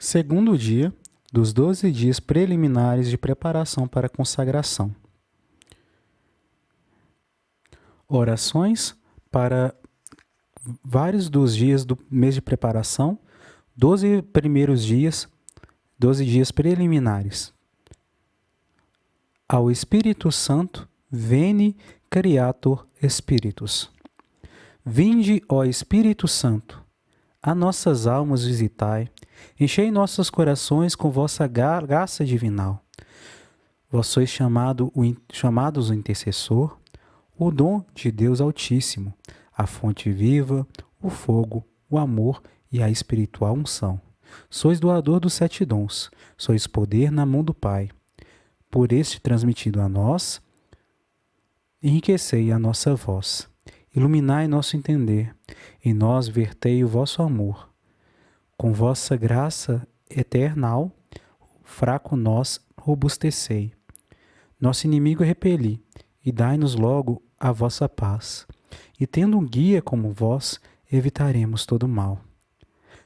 Segundo dia dos 12 dias preliminares de preparação para a consagração. Orações para vários dos dias do mês de preparação, 12 primeiros dias, 12 dias preliminares. Ao Espírito Santo, veni Creator Spiritus. Vinde, ó Espírito Santo, a nossas almas visitai, enchei nossos corações com vossa graça divinal. Vós sois chamados o intercessor, o dom de Deus Altíssimo, a fonte viva, o fogo, o amor e a espiritual unção. Sois doador dos 7 dons, sois poder na mão do Pai. Por este transmitido a nós, enriquecei a nossa voz. Iluminai nosso entender, em nós vertei o vosso amor. Com vossa graça eternal, fraco nós robustecei. Nosso inimigo repeli, e dai-nos logo a vossa paz. E tendo um guia como vós, evitaremos todo mal.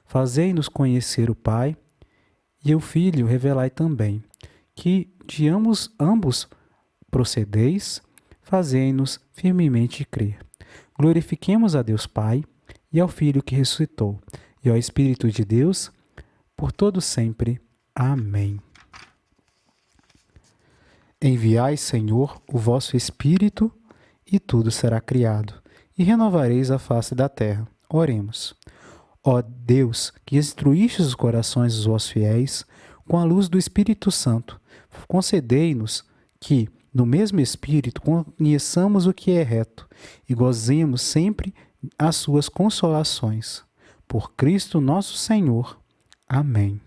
Fazei-nos conhecer o Pai, e o Filho revelai também, que de ambos procedeis, fazei-nos firmemente crer. Glorifiquemos a Deus Pai, e ao Filho que ressuscitou, e ao Espírito de Deus, por todo sempre. Amém. Enviai, Senhor, o vosso Espírito, e tudo será criado, e renovareis a face da terra. Oremos. Ó Deus, que instruístes os corações dos vossos fiéis, com a luz do Espírito Santo, concedei-nos que, no mesmo Espírito, conheçamos o que é reto, e gozemos sempre as suas consolações. Por Cristo nosso Senhor. Amém.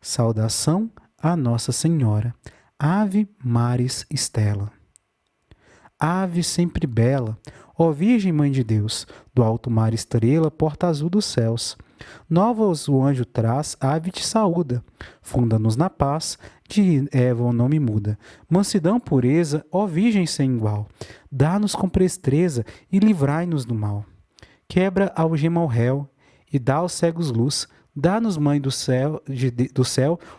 Saudação a Nossa Senhora. Ave Maris Stella. Ave sempre bela, ó Virgem Mãe de Deus, do alto mar estrela, porta azul dos céus. Novas o anjo traz, ave te saúda. Funda-nos na paz, de Eva o nome muda. Mansidão, pureza, ó Virgem sem igual. Dá-nos com presteza e livrai-nos do mal. Quebra a algema ao réu e dá aos cegos luz. Dá-nos, Mãe do céu,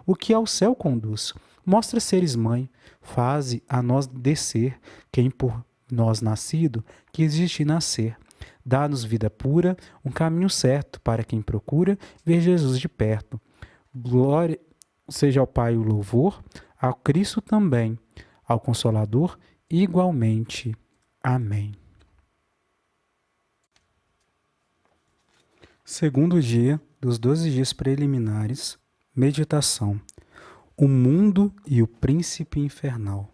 o que ao céu conduz. Mostra seres mãe, faze a nós descer, quem por nós nascido quis de nascer. Dá-nos vida pura, um caminho certo para quem procura ver Jesus de perto. Glória seja ao Pai o louvor, ao Cristo também, ao Consolador igualmente. Amém. Segundo dia dos 12 dias preliminares, meditação. O mundo e o príncipe infernal.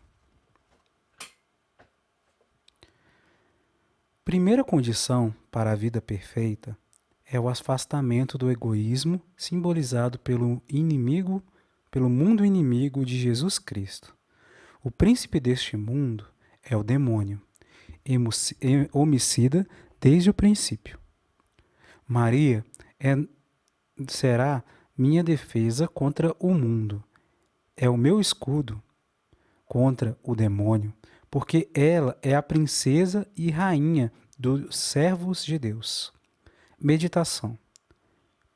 Primeira condição para a vida perfeita é o afastamento do egoísmo simbolizado pelo mundo inimigo de Jesus Cristo. O príncipe deste mundo é o demônio, homicida desde o princípio. Maria será minha defesa contra o mundo. É o meu escudo contra o demônio, porque ela é a princesa e rainha dos servos de Deus. Meditação.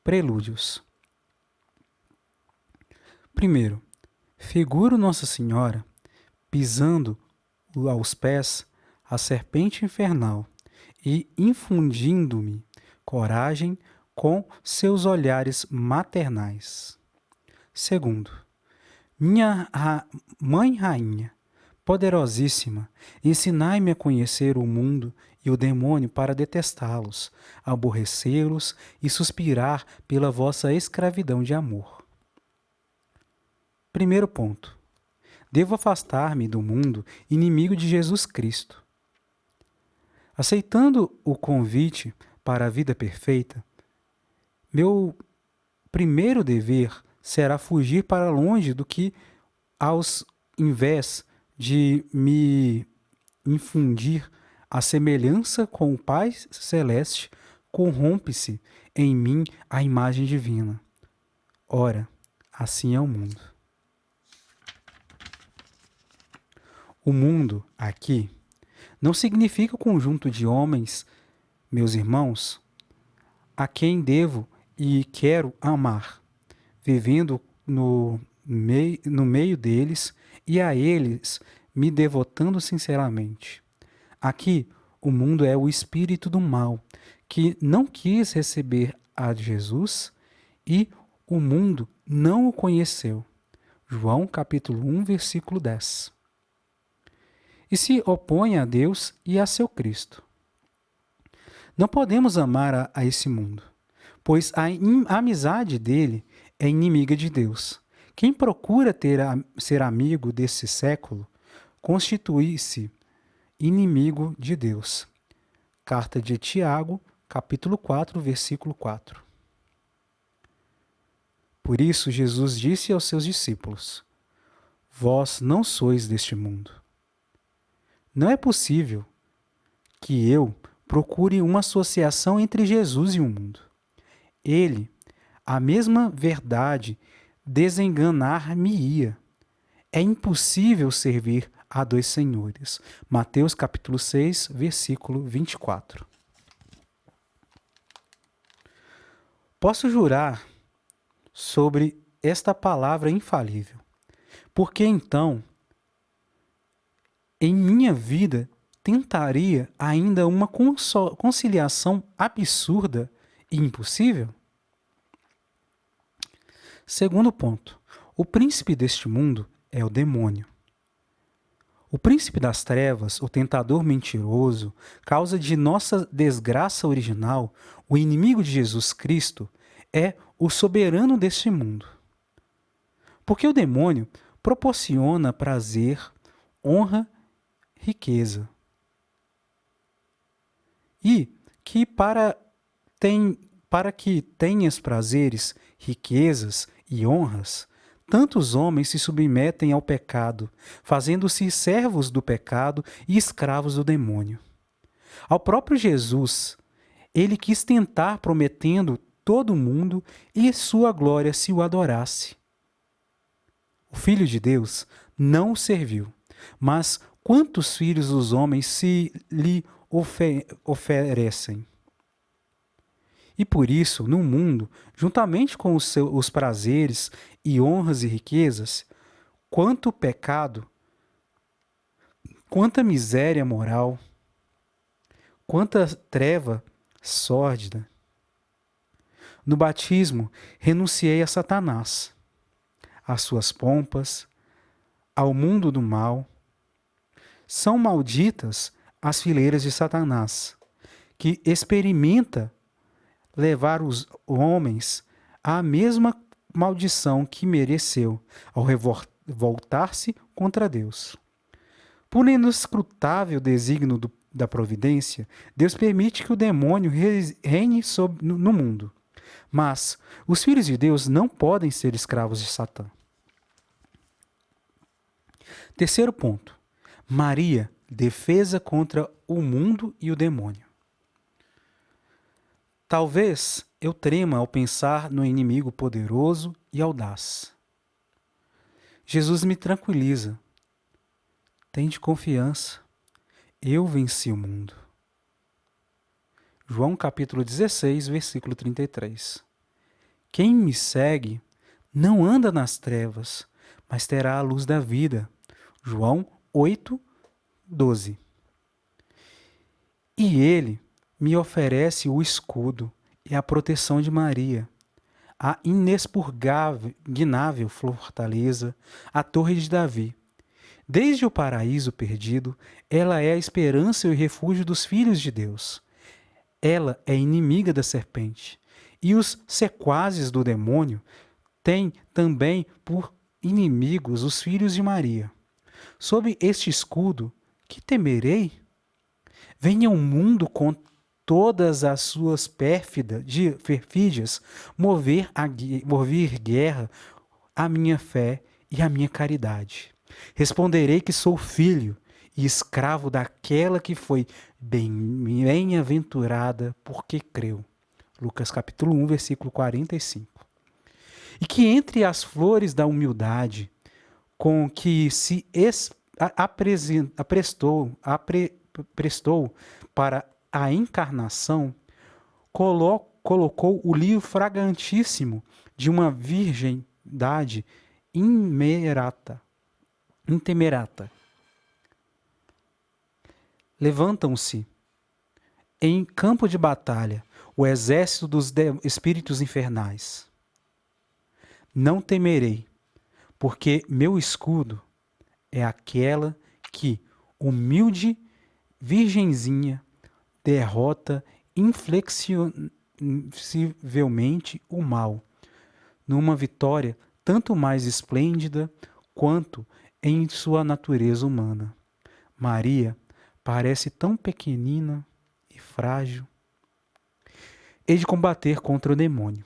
Prelúdios. Primeiro, figuro Nossa Senhora pisando aos pés a serpente infernal e infundindo-me coragem com seus olhares maternais. Segundo, minha Mãe Rainha, poderosíssima, ensinai-me a conhecer o mundo e o demônio para detestá-los, aborrecê-los e suspirar pela vossa escravidão de amor. Primeiro ponto. Devo afastar-me do mundo inimigo de Jesus Cristo. Aceitando o convite para a vida perfeita, meu primeiro dever será fugir para longe do que, aos invés de me infundir a semelhança com o Pai Celeste, corrompe-se em mim a imagem divina. Ora, assim é o mundo. O mundo, aqui, não significa o conjunto de homens, meus irmãos, a quem devo e quero amar, vivendo no meio deles e a eles me devotando sinceramente. Aqui, o mundo é o espírito do mal, que não quis receber a Jesus e o mundo não o conheceu. João capítulo 1, versículo 10. E se opõe a Deus e a seu Cristo. Não podemos amar a esse mundo, pois a amizade dele é inimiga de Deus. Quem procura ser amigo desse século constitui-se inimigo de Deus. Carta de Tiago, capítulo 4, versículo 4. Por isso Jesus disse aos seus discípulos: Vós não sois deste mundo. Não é possível que eu procure uma associação entre Jesus e o mundo. Ele, a mesma verdade, desenganar-me-ia. É impossível servir a dois senhores. Mateus capítulo 6, versículo 24. Posso jurar sobre esta palavra infalível, porque então, em minha vida, tentaria ainda uma conciliação absurda e impossível? Segundo ponto, o príncipe deste mundo é o demônio. O príncipe das trevas, o tentador mentiroso, causa de nossa desgraça original, o inimigo de Jesus Cristo, é o soberano deste mundo. Porque o demônio proporciona prazer, honra, riqueza. E que para que tenhas prazeres, riquezas e honras, tantos homens se submetem ao pecado, fazendo-se servos do pecado e escravos do demônio. Ao próprio Jesus, ele quis tentar prometendo todo mundo e sua glória se o adorasse. O Filho de Deus não o serviu, mas quantos filhos dos homens se lhe oferecem? E por isso, no mundo, juntamente com os prazeres e honras e riquezas, quanto pecado, quanta miséria moral, quanta treva sórdida. No batismo, renunciei a Satanás, às suas pompas, ao mundo do mal. São malditas as fileiras de Satanás, que experimenta levar os homens à mesma maldição que mereceu ao voltar-se contra Deus. Por inescrutável desígnio da providência, Deus permite que o demônio reine no mundo. Mas os filhos de Deus não podem ser escravos de Satã. Terceiro ponto. Maria, defesa contra o mundo e o demônio. Talvez eu trema ao pensar no inimigo poderoso e audaz. Jesus me tranquiliza. Tende confiança. Eu venci o mundo. João capítulo 16, versículo 33. Quem me segue não anda nas trevas, mas terá a luz da vida. João 8, 12. E ele me oferece o escudo e a proteção de Maria, a inexpugnável fortaleza, a torre de Davi. Desde o paraíso perdido, ela é a esperança e o refúgio dos filhos de Deus. Ela é inimiga da serpente. E os sequazes do demônio têm também por inimigos os filhos de Maria. Sob este escudo, que temerei? Venha o mundo com todas as suas perfídias mover guerra à minha fé e à minha caridade. Responderei que sou filho e escravo daquela que foi bem-aventurada porque creu. Lucas capítulo 1, versículo 45. E que entre as flores da humildade com que se prestou para a encarnação, colocou o lírio fragantíssimo de uma virgindade intemerata. Levantam-se em campo de batalha o exército dos espíritos infernais. Não temerei, porque meu escudo é aquela que, humilde virgenzinha, derrota inflexivelmente o mal, numa vitória tanto mais esplêndida quanto em sua natureza humana. Maria parece tão pequenina e frágil. Hei de combater contra o demônio,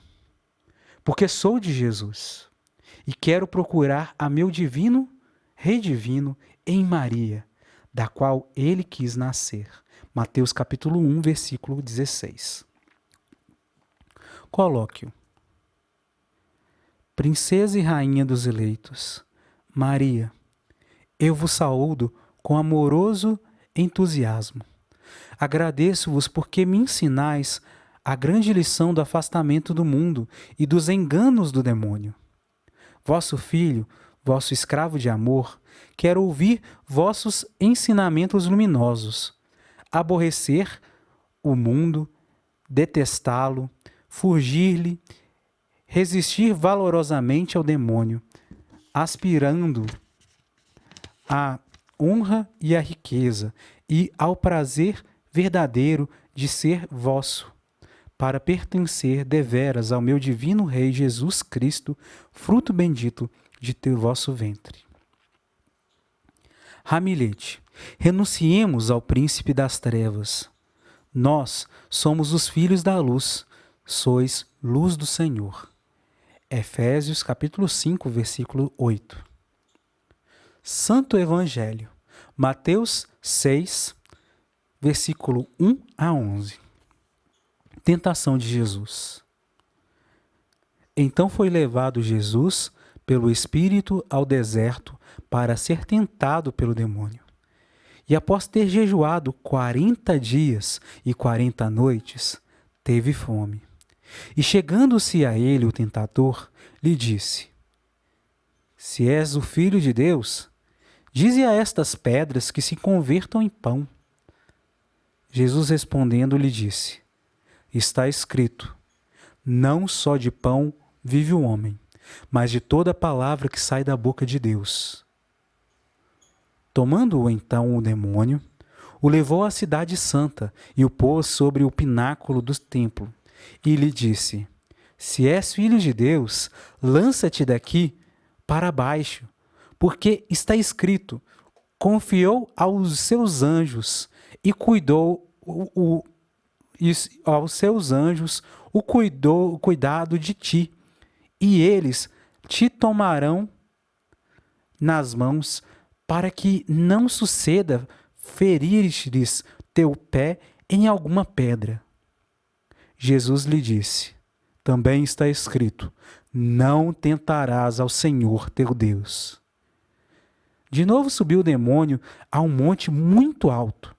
porque sou de Jesus e quero procurar a meu divino, Rei divino, em Maria, da qual ele quis nascer. Mateus capítulo 1, versículo 16. Colóquio. Princesa e rainha dos eleitos, Maria, eu vos saúdo com amoroso entusiasmo. Agradeço-vos porque me ensinais a grande lição do afastamento do mundo e dos enganos do demônio. Vosso filho, vosso escravo de amor, quer ouvir vossos ensinamentos luminosos, aborrecer o mundo, detestá-lo, fugir-lhe, resistir valorosamente ao demônio, aspirando à honra e à riqueza e ao prazer verdadeiro de ser vosso, para pertencer deveras ao meu divino Rei Jesus Cristo, fruto bendito de teu vosso ventre. Ramilete, renunciemos ao príncipe das trevas. Nós somos os filhos da luz, sois luz do Senhor. Efésios capítulo 5, versículo 8. Santo Evangelho, Mateus 6, versículo 1 a 11. Tentação de Jesus. Então foi levado Jesus pelo Espírito ao deserto para ser tentado pelo demônio. E após ter jejuado 40 dias e 40 noites, teve fome. E chegando-se a ele o tentador, lhe disse: Se és o Filho de Deus, dize a estas pedras que se convertam em pão. Jesus respondendo lhe disse: Está escrito, não só de pão vive o homem, mas de toda palavra que sai da boca de Deus. Tomando-o então o demônio, o levou à cidade santa e o pôs sobre o pináculo do templo, e lhe disse: Se és filho de Deus, lança-te daqui para baixo, porque está escrito, confiou aos seus anjos e cuidou aos seus anjos o cuidado de ti, e eles te tomarão nas mãos para que não suceda ferires teu pé em alguma pedra. Jesus lhe disse: Também está escrito, não tentarás ao Senhor teu Deus. De novo subiu o demônio a um monte muito alto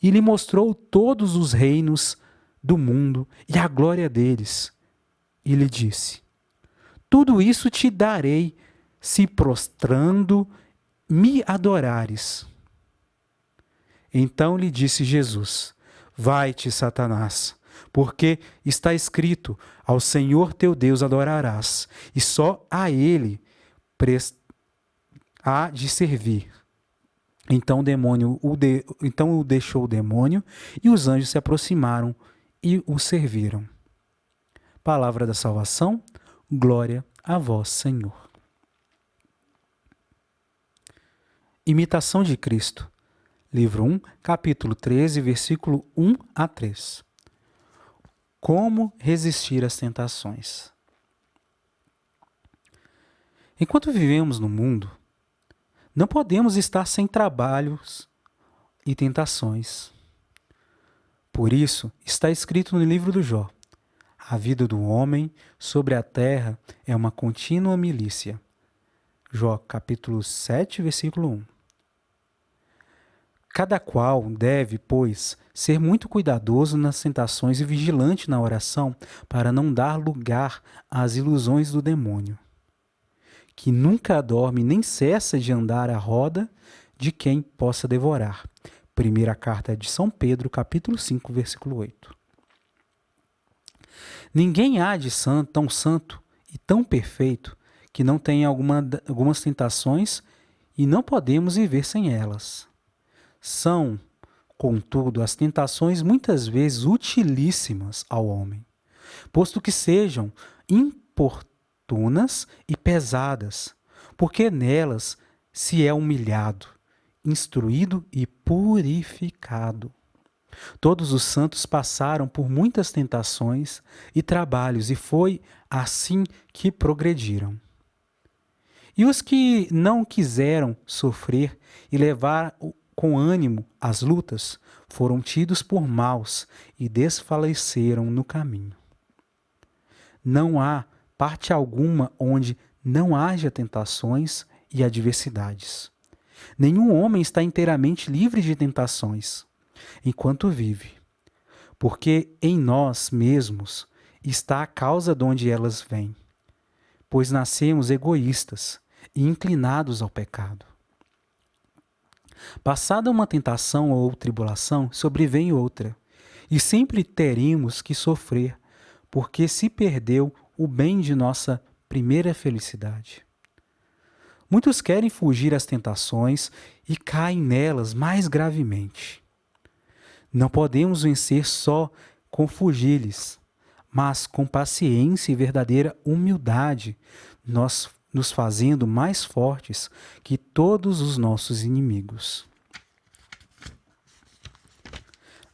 e lhe mostrou todos os reinos do mundo e a glória deles. E lhe disse: Tudo isso te darei, se prostrando me adorares. Então lhe disse Jesus: Vai-te, Satanás, porque está escrito, ao Senhor teu Deus adorarás, e só a Ele há de servir. Então o deixou o demônio, e os anjos se aproximaram e o serviram. Palavra da salvação, glória a vós, Senhor. Imitação de Cristo, livro 1, capítulo 13, versículo 1 a 3. Como resistir às tentações? Enquanto vivemos no mundo, não podemos estar sem trabalhos e tentações. Por isso, está escrito no livro do Jó: a vida do homem sobre a terra é uma contínua milícia. Jó, capítulo 7, versículo 1. Cada qual deve, pois, ser muito cuidadoso nas tentações e vigilante na oração, para não dar lugar às ilusões do demônio, que nunca dorme nem cessa de andar à roda de quem possa devorar. Primeira carta de São Pedro, capítulo 5, versículo 8. Ninguém há de tão santo e tão perfeito que não tenha algumas tentações e não podemos viver sem elas. São, contudo, as tentações muitas vezes utilíssimas ao homem, posto que sejam importunas e pesadas, porque nelas se é humilhado, instruído e purificado. Todos os santos passaram por muitas tentações e trabalhos, e foi assim que progrediram. E os que não quiseram sofrer e levar com ânimo as lutas, foram tidos por maus e desfaleceram no caminho. Não há parte alguma onde não haja tentações e adversidades. Nenhum homem está inteiramente livre de tentações enquanto vive, porque em nós mesmos está a causa de onde elas vêm, pois nascemos egoístas e inclinados ao pecado. Passada uma tentação ou tribulação, sobrevém outra, e sempre teremos que sofrer, porque se perdeu o bem de nossa primeira felicidade. Muitos querem fugir às tentações e caem nelas mais gravemente. Não podemos vencer só com fugir-lhes, mas com paciência e verdadeira humildade, nós nos fazendo mais fortes que todos os nossos inimigos.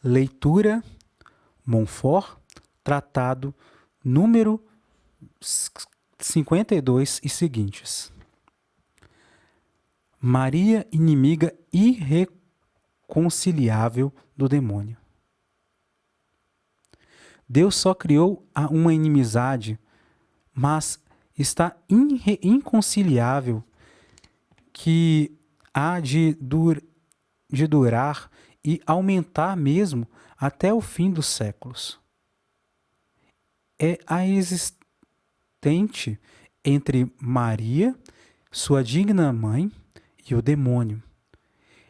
Leitura Montfort, tratado número 52 e seguintes. Maria, inimiga irreconciliável do demônio. Deus só criou uma inimizade, mas está inconciliável que há de durar e aumentar mesmo até o fim dos séculos. É a existente entre Maria, sua digna mãe, e o demônio,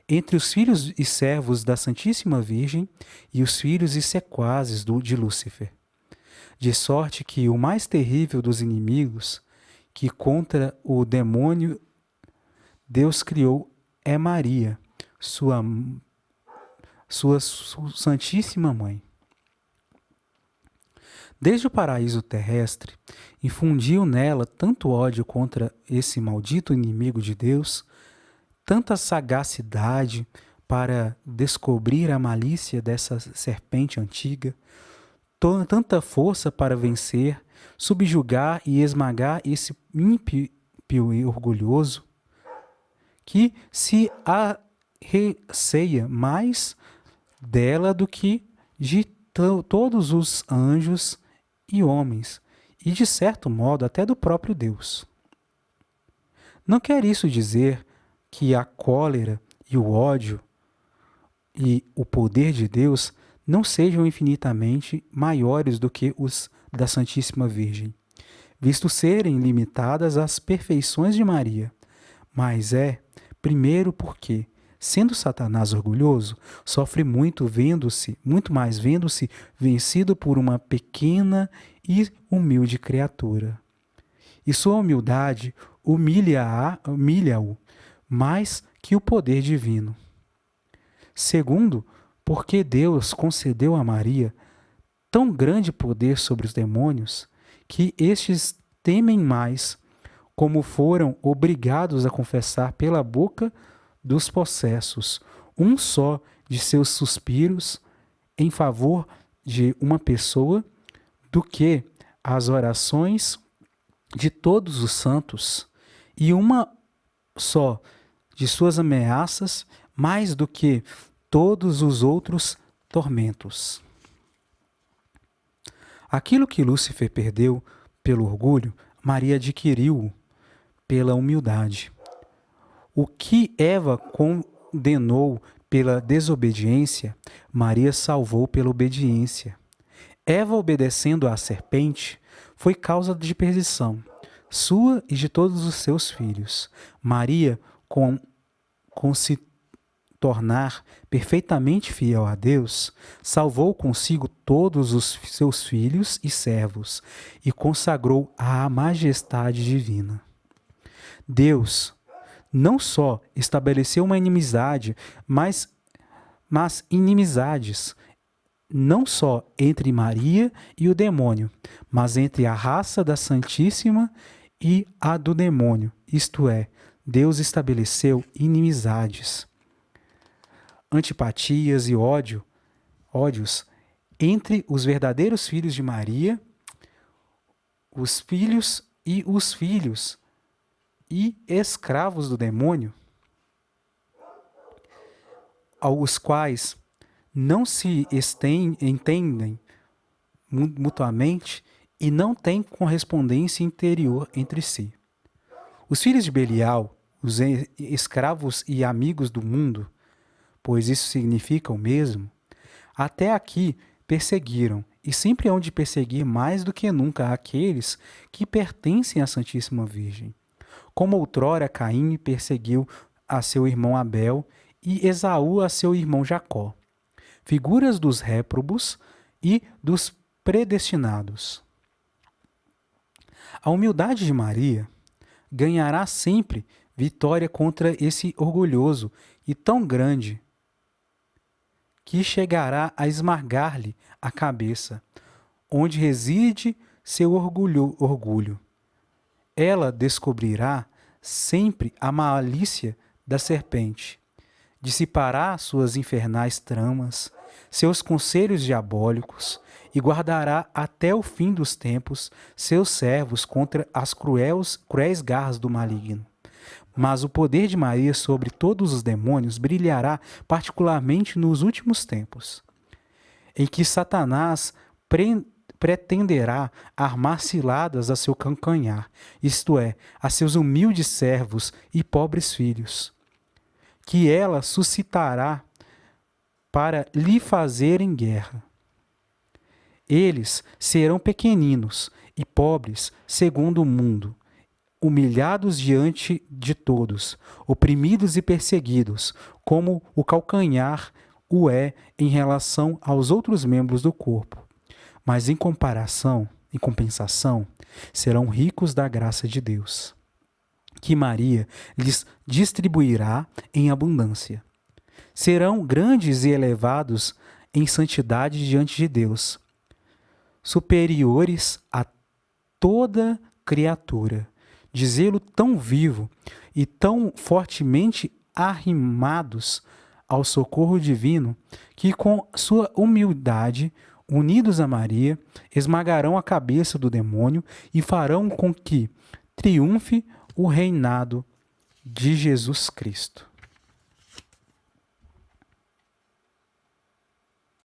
entre os filhos e servos da Santíssima Virgem e os filhos e sequazes de Lúcifer. De sorte que o mais terrível dos inimigos, que contra o demônio Deus criou, é Maria, sua Santíssima Mãe. Desde o paraíso terrestre, infundiu nela tanto ódio contra esse maldito inimigo de Deus, tanta sagacidade para descobrir a malícia dessa serpente antiga, tanta força para vencer, subjugar e esmagar esse ímpio e orgulhoso, que se arreceia mais dela do que de todos os anjos e homens, e de certo modo até do próprio Deus. Não quer isso dizer que a cólera e o ódio e o poder de Deus não sejam infinitamente maiores do que os da Santíssima Virgem, visto serem limitadas às perfeições de Maria, mas primeiro porque, sendo Satanás orgulhoso, sofre muito mais vendo-se vencido por uma pequena e humilde criatura. E sua humildade humilha-o mais que o poder divino. Segundo, porque Deus concedeu a Maria tão grande poder sobre os demônios que estes temem mais, como foram obrigados a confessar pela boca dos possessos um só de seus suspiros em favor de uma pessoa, do que as orações de todos os santos e uma só de suas ameaças, mais do que todos os outros tormentos. Aquilo que Lúcifer perdeu pelo orgulho, Maria adquiriu pela humildade. O que Eva condenou pela desobediência, Maria salvou pela obediência. Eva, obedecendo à serpente, foi causa de perdição, sua e de todos os seus filhos. Maria, com se tornar perfeitamente fiel a Deus, salvou consigo todos os seus filhos e servos e consagrou à majestade divina. Deus não só estabeleceu uma inimizade, mas inimizades, não só entre Maria e o demônio, mas entre a raça da Santíssima e a do demônio. Isto é, Deus estabeleceu inimizades, antipatias e ódios entre os verdadeiros filhos de Maria, os filhos e escravos do demônio, aos quais não se entendem mutuamente e não têm correspondência interior entre si. Os filhos de Belial, os escravos e amigos do mundo, pois isso significa o mesmo, até aqui perseguiram e sempre hão de perseguir mais do que nunca aqueles que pertencem à Santíssima Virgem. Como outrora Caim perseguiu a seu irmão Abel e Esaú a seu irmão Jacó, figuras dos réprobos e dos predestinados. A humildade de Maria ganhará sempre vitória contra esse orgulhoso e tão grande que chegará a esmagar-lhe a cabeça, onde reside seu orgulho. Ela descobrirá sempre a malícia da serpente, dissipará suas infernais tramas, seus conselhos diabólicos, e guardará até o fim dos tempos seus servos contra as cruéis garras do maligno. Mas o poder de Maria sobre todos os demônios brilhará particularmente nos últimos tempos, em que Satanás pretenderá armar ciladas a seu calcanhar, isto é, a seus humildes servos e pobres filhos, que ela suscitará para lhe fazerem guerra. Eles serão pequeninos e pobres segundo o mundo, humilhados diante de todos, oprimidos e perseguidos, como o calcanhar o é em relação aos outros membros do corpo. Mas em compensação, serão ricos da graça de Deus, que Maria lhes distribuirá em abundância. Serão grandes e elevados em santidade diante de Deus, superiores a toda criatura, de zelo tão vivo e tão fortemente arrimados ao socorro divino, que com sua humildade, unidos a Maria, esmagarão a cabeça do demônio e farão com que triunfe o reinado de Jesus Cristo.